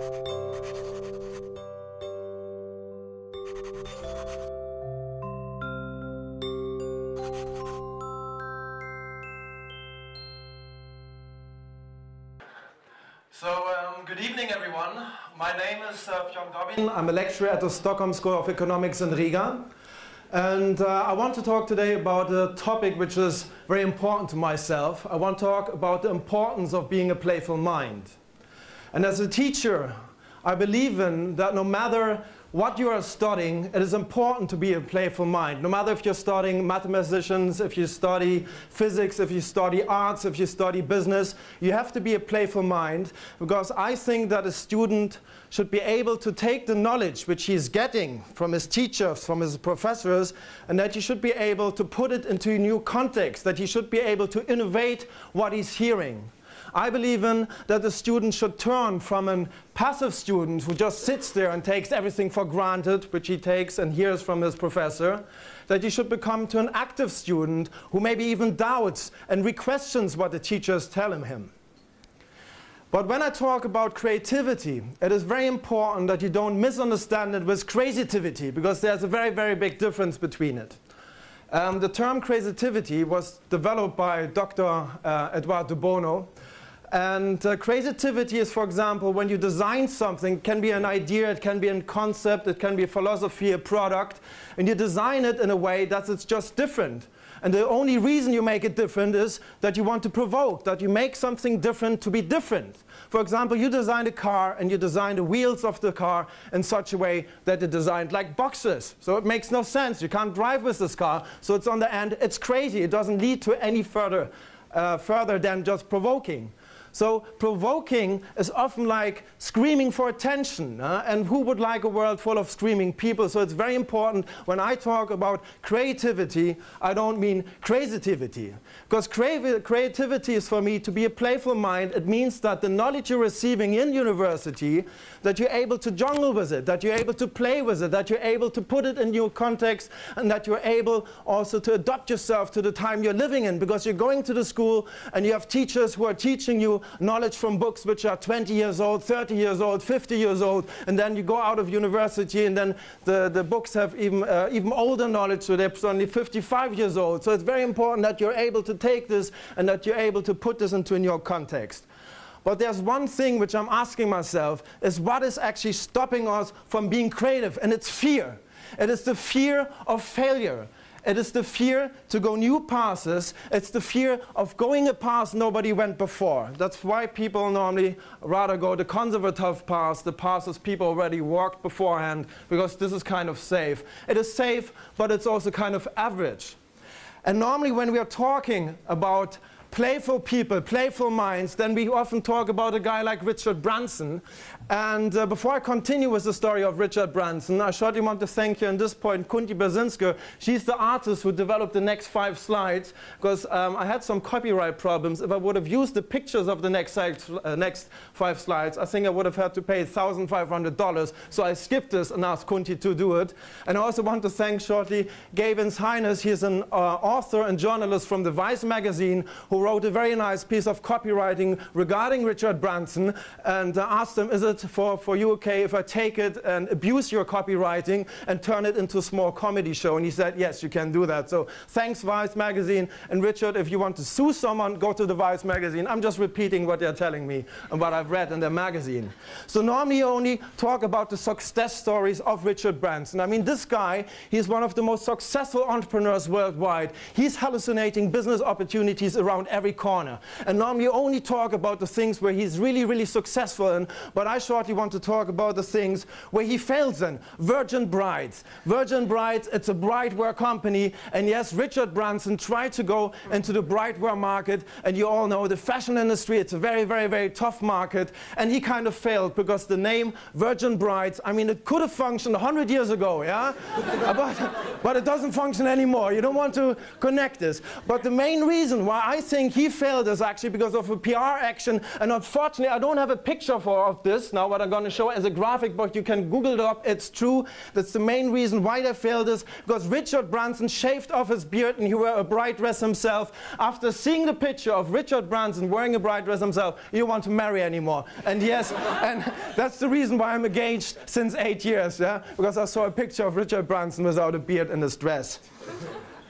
Good evening, everyone. My name is Fionn Dobin. I'm a lecturer at the Stockholm School of Economics in Riga. And I want to talk today about a topic which is very important to myself. I want to talk about the importance of being a playful mind. And as a teacher, I believe in that no matter what you are studying, it is important to be a playful mind. No matter if you're studying mathematicians, if you study physics, if you study arts, if you study business, you have to be a playful mind, because I think that a student should be able to take the knowledge which he's getting from his teachers, from his professors, and that he should be able to put it into a new context, that he should be able to innovate what he's hearing. I believe in that the student should turn from a passive student who just sits there and takes everything for granted, which he takes and hears from his professor, that he should become to an active student who maybe even doubts and re-questions what the teachers tell him. But when I talk about creativity, it is very important that you don't misunderstand it with crazitivity, because there's a very, very big difference between it. The term crazitivity was developed by Dr. Eduardo Bono. And creativity is, for example, when you design something, it can be an idea, it can be a concept, it can be a philosophy, a product, and you design it in a way that it's just different. And the only reason you make it different is that you want to provoke, that you make something different to be different. For example, you designed a car and you designed the wheels of the car in such a way that it's designed like boxes. So it makes no sense. You can't drive with this car. So it's on the end, it's crazy. It doesn't lead to any further than just provoking. So provoking is often like screaming for attention, and who would like a world full of screaming people? So it's very important when I talk about creativity, I don't mean crazitivity. Because creativity is for me to be a playful mind. It means that the knowledge you're receiving in university, that you're able to jungle with it, that you're able to play with it, that you're able to put it in your context, and that you're able also to adapt yourself to the time you're living in, because you're going to the school and you have teachers who are teaching you knowledge from books which are 20 years old, 30 years old, 50 years old, and then you go out of university and then the books have even older knowledge, so they're only 55 years old. So it's very important that you're able to take this and that you're able to put this into your context. But there's one thing which I'm asking myself, is what is actually stopping us from being creative? And it's fear. It is the fear of failure. It is the fear to go new paths. It's the fear of going a path nobody went before. That's why people normally rather go the conservative path, the paths people already walked beforehand, because this is kind of safe. It is safe, but it's also kind of average. And normally when we are talking about playful people, playful minds, then we often talk about a guy like Richard Branson. And before I continue with the story of Richard Branson, I shortly want to thank you at this point, Kunti Berzinska. She's the artist who developed the next 5 slides, because I had some copyright problems. If I would have used the pictures of the next 5 slides, I think I would have had to pay $1,500. So I skipped this and asked Kunti to do it. And I also want to thank shortly Gavin Hines. He's an author and journalist from the Vice magazine who wrote a very nice piece of copywriting regarding Richard Branson, and asked him, is it for you okay if I take it and abuse your copywriting and turn it into a small comedy show? And he said, yes, you can do that. So thanks, Vice magazine. And Richard, if you want to sue someone, go to the Vice magazine. I'm just repeating what they're telling me and what I've read in their magazine. So normally you only talk about the success stories of Richard Branson. I mean, this guy, he's one of the most successful entrepreneurs worldwide. He's hallucinating business opportunities around every corner. And normally you only talk about the things where he's really, really successful in, but I shortly want to talk about the things where he fails in. Virgin Brides. Virgin Brides, it's a bridewear company, and yes, Richard Branson tried to go into the bridewear market, and you all know the fashion industry, it's a very, very, very tough market, and he kind of failed because the name Virgin Brides, I mean, it could have functioned 100 years ago, yeah? but it doesn't function anymore. You don't want to connect this. But the main reason why I think think he failed us actually because of a PR action, and unfortunately I don't have a picture of this now, what I'm going to show as a graphic, but you can Google it up. It's true. That's the main reason why they failed us, because Richard Branson shaved off his beard and he wore a bright dress himself. After seeing the picture of Richard Branson wearing a bright dress himself, you don't want to marry anymore. And yes, and that's the reason why I'm engaged since 8 years, yeah? Because I saw a picture of Richard Branson without a beard and his dress.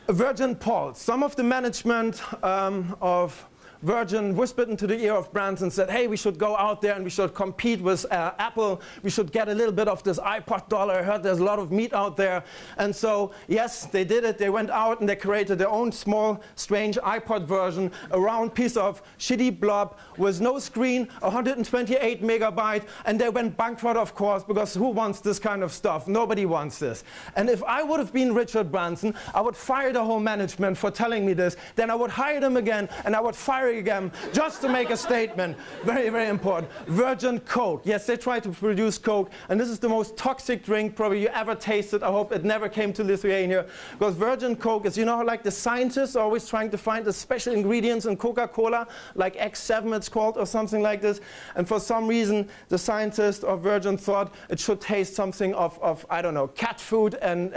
Virgin Pulse. Some of the management of Virgin whispered into the ear of Branson, said, hey, we should go out there and we should compete with Apple. We should get a little bit of this iPod dollar. I heard there's a lot of meat out there. And so, yes, they did it. They went out and they created their own small, strange iPod version, a round piece of shitty blob with no screen, 128 megabyte, and they went bankrupt, of course, because who wants this kind of stuff? Nobody wants this. And if I would have been Richard Branson, I would fire the whole management for telling me this. Then I would hire them again, and I would fire again just to make a statement. Very, very important. Virgin Coke. Yes, they tried to produce Coke, and this is the most toxic drink probably you ever tasted. I hope it never came to Lithuania, because Virgin Coke is, you know, like the scientists are always trying to find the special ingredients in Coca-Cola, like X7 it's called, or something like this. And for some reason, the scientist of Virgin thought it should taste something of I don't know, cat food and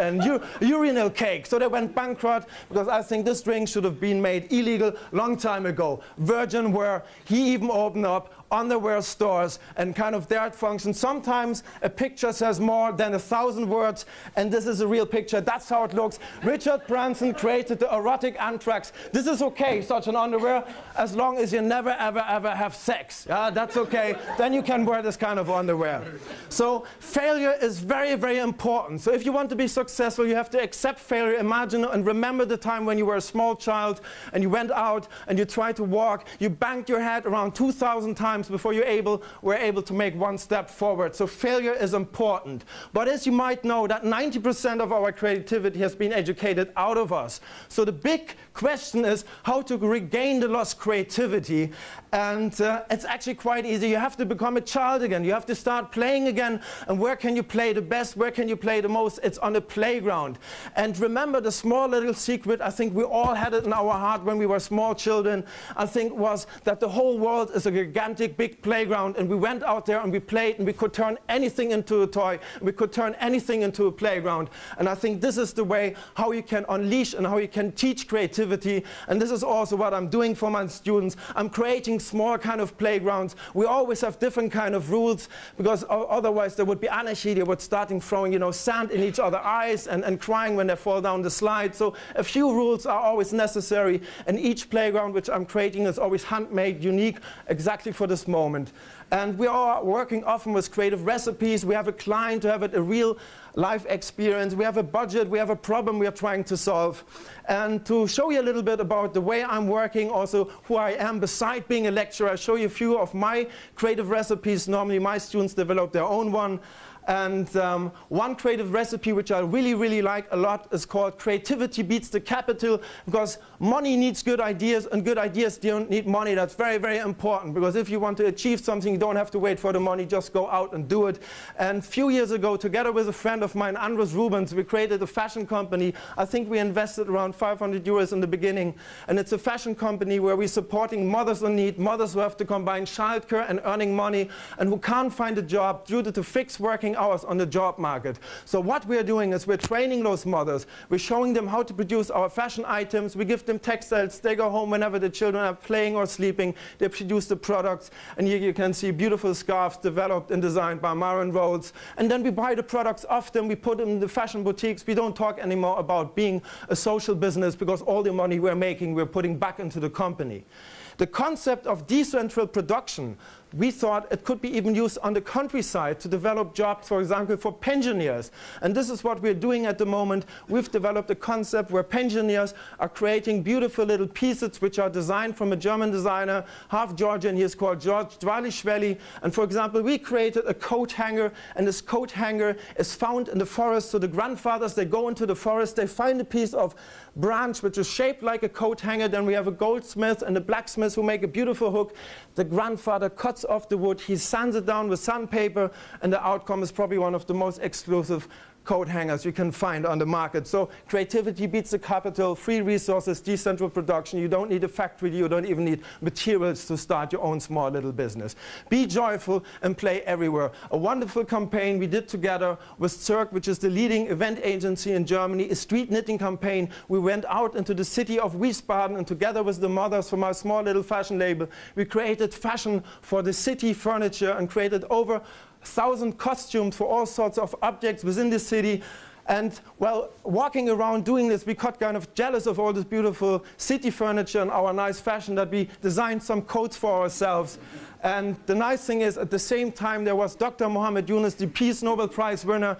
urinal cake. So they went bankrupt, because I think this drink should have been made illegal long time ago. Virgin, where he even opened up underwear stores and kind of that function. Sometimes a picture says more than 1,000 words, and this is a real picture. That's how it looks. Richard Branson created the erotic anthrax. This is okay, such an underwear, as long as you never, ever, ever have sex. Yeah, that's okay. Then you can wear this kind of underwear. So failure is very, very important. So if you want to be successful, you have to accept failure. Imagine and remember the time when you were a small child and you went out and you tried to walk. You banged your head around 2,000 times before you were able to make one step forward. So failure is important. But as you might know, that 90% of our creativity has been educated out of us. So the big question is how to regain the lost creativity. And it's actually quite easy. You have to become a child again. You have to start playing again. And where can you play the best? Where can you play the most? It's on the playground. And remember the small little secret, I think we all had it in our heart when we were small children, I think was that the whole world is a gigantic big playground, and we went out there and we played, and we could turn anything into a toy. We could turn anything into a playground. And I think this is the way how you can unleash and how you can teach creativity. And this is also what I'm doing for my students. I'm creating small kind of playgrounds. We always have different kind of rules, because otherwise there would be anarchy. They would start throwing, you know, sand in each other's eyes and crying when they fall down the slide. So a few rules are always necessary, and each playground which I'm creating is always handmade, unique, exactly for this moment. And we are working often with creative recipes. We have a client to have it a real life experience. We have a budget. We have a problem we are trying to solve. And to show you a little bit about the way I'm working, also who I am beside being a lecturer, I'll show you a few of my creative recipes. Normally my students develop their own one. And one creative recipe which I really, really like a lot is called Creativity Beats the Capital, because money needs good ideas, and good ideas don't need money. That's very, very important, because if you want to achieve something, you don't have to wait for the money, just go out and do it. And a few years ago, together with a friend of mine, Rubens, we created a fashion company. I think we invested around 500 euros in the beginning. And it's a fashion company where we're supporting mothers in need, mothers who have to combine childcare and earning money, and who can't find a job due to the fixed working hours on the job market. So what we're doing is we're training those mothers. We're showing them how to produce our fashion items. We give them textiles. They go home whenever the children are playing or sleeping. They produce the products. And here you can see beautiful scarves developed and designed by Maren Rhodes. And then we buy the products off them. We put them in the fashion boutiques. We don't talk anymore about being a social business, because all the money we're making, we're putting back into the company. The concept of decentral production, we thought it could be even used on the countryside to develop jobs, for example, for pensioners. And this is what we're doing at the moment. We've developed a concept where pensioners are creating beautiful little pieces which are designed from a German designer, half Georgian. He is called George Dvalishvili. And for example, we created a coat hanger, and this coat hanger is found in the forest. So the grandfathers, they go into the forest, they find a piece of branch which is shaped like a coat hanger. Then we have a goldsmith and a blacksmith who make a beautiful hook. The grandfather cuts off the wood, he sands it down with sandpaper, and the outcome is probably one of the most exclusive coat hangers you can find on the market. So creativity beats the capital, free resources, decentralized production. You don't need a factory, you don't even need materials to start your own small little business. Be joyful and play everywhere. A wonderful campaign we did together with Circ, which is the leading event agency in Germany, a street knitting campaign. We went out into the city of Wiesbaden, and together with the mothers from our small little fashion label, we created fashion for the city furniture and created over 1,000 costumes for all sorts of objects within the city. And well, walking around doing this, we got kind of jealous of all this beautiful city furniture and our nice fashion that we designed some coats for ourselves. And the nice thing is, at the same time, there was Dr.Muhammad Yunus, the Peace Nobel Prize winner,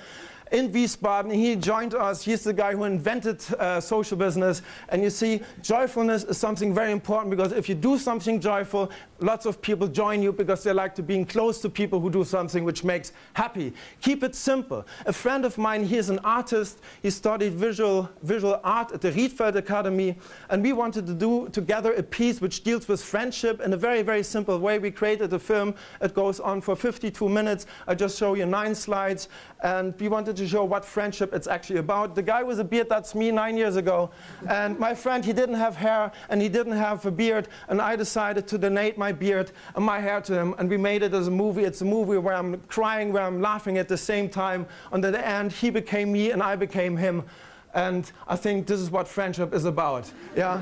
in Wiesbaden. He joined us. He's the guy who invented social business. And you see, joyfulness is something very important, because if you do something joyful, lots of people join you because they like to be close to people who do something which makes happy. Keep it simple. A friend of mine, he is an artist. He studied visual art at the Rietveld Academy. And we wanted to do together a piece which deals with friendship in a very, very simple way. We created a film. It goes on for 52 minutes. I just show you 9 slides. And we wanted to show what friendship it's actually about. The guy with a beard, that's me 9 years ago. And my friend, he didn't have hair and he didn't have a beard. And I decided to donate my beard and my hair to him. And we made it as a movie. It's a movie where I'm crying, where I'm laughing at the same time. And at the end, he became me and I became him. And I think this is what friendship is about. Yeah.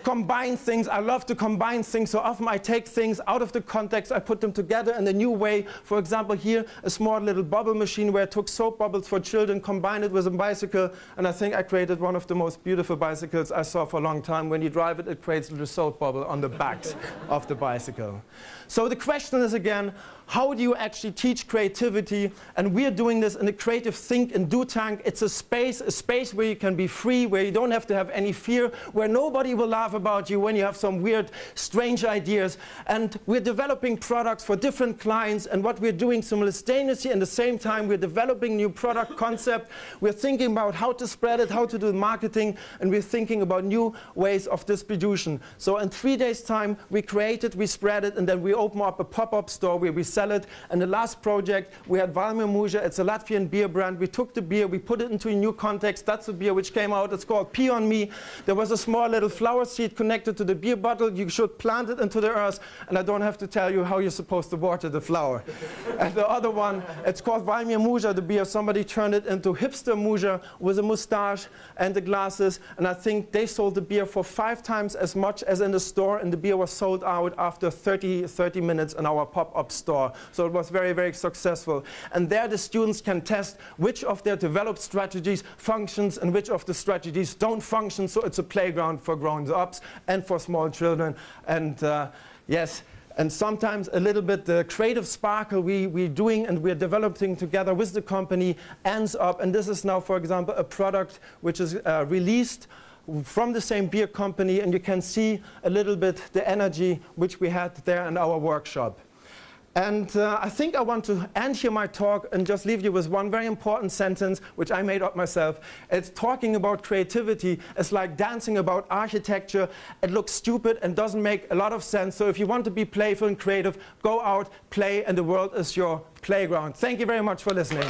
Combine things. I love to combine things. So often I take things out of the context, I put them together in a new way. For example, here, a small little bubble machine where I took soap bubbles for children, combined it with a bicycle, and I think I created one of the most beautiful bicycles I saw for a long time. When you drive it, it creates a little soap bubble on the back of the bicycle. So the question is again, how do you actually teach creativity? And we're doing this in the Creative Think and Do tank. It's a space where you can be free, where you don't have to have any fear, where nobody will laugh about you when you have some weird, strange ideas. And we're developing products for different clients, and what we're doing simultaneously, at the same time, we're developing new product concept. We're thinking about how to spread it, how to do marketing, and we're thinking about new ways of distribution. So in 3 days' time, we create it, we spread it, and then we open up a pop-up store where we sell it. And the last project, we had MAMMU. It's a Latvian beer brand. We took the beer, we put it into a new context. That's the beer which came out. It's called Pee on Me. There was a small little flower seed connected to the beer bottle. You should plant it into the earth, and I don't have to tell you how you're supposed to water the flower. And the other one, it's called MAMMU, the beer. Somebody turned it into hipster Muja with a mustache and the glasses, and I think they sold the beer for 5 times as much as in the store, and the beer was sold out after 30 minutes in our pop-up store. So it was very, very successful. And there the students can test which of their developed strategies functions and which of the strategies don't function. So it's a playground for grown-ups and for small children. And yes, and sometimes a little bit the creative sparkle we're doing and we're developing together with the company ends up. And this is now, for example, a product which is released from the same beer company. And you can see a little bit the energy which we had there in our workshop. And I think I want to end here my talk and just leave you with one very important sentence, which I made up myself. It's talking about creativity. It's like dancing about architecture. It looks stupid and doesn't make a lot of sense. So if you want to be playful and creative, go out, play, and the world is your playground. Thank you very much for listening.